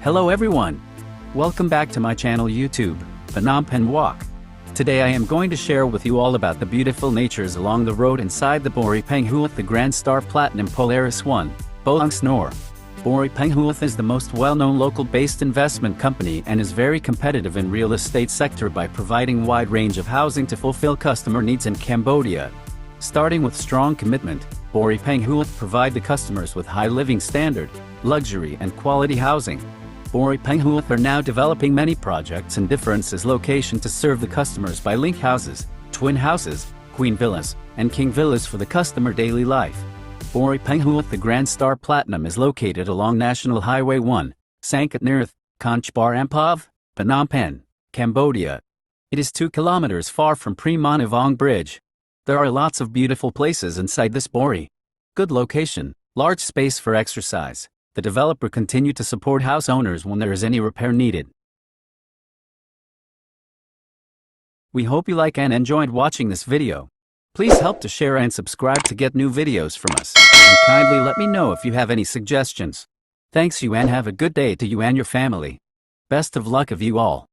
Hello everyone! Welcome back to my channel YouTube, Phnom Penh Walk. Today I am going to share with you all about the beautiful natures along the road inside the Borey Peng Huoth, the Grand Star Platinum Polaris 1, Boeung Snor. Borey Peng Huoth is the most well-known local-based investment company and is very competitive in real estate sector by providing wide range of housing to fulfill customer needs in Cambodia. Starting with strong commitment, Borey Peng Huoth provide the customers with high living standard, luxury and quality housing. Borey Peng Huoth are now developing many projects in different locations to serve the customers by link houses, twin houses, queen villas, and king villas for the customer daily life. Borey Peng Huoth, the Grand Star Platinum is located along National Highway 1, Sangkat Niroth, Chbar Ampov, Phnom Penh, Cambodia. It is 2 kilometers far from Preah Monivong Bridge. There are lots of beautiful places inside this Borey. Good location, large space for exercise. The developer continue to support house owners when there is any repair needed. We hope you like and enjoyed watching this video. Please help to share and subscribe to get new videos from us, and kindly let me know if you have any suggestions. Thanks you and have a good day to you and your family. Best of luck of you all.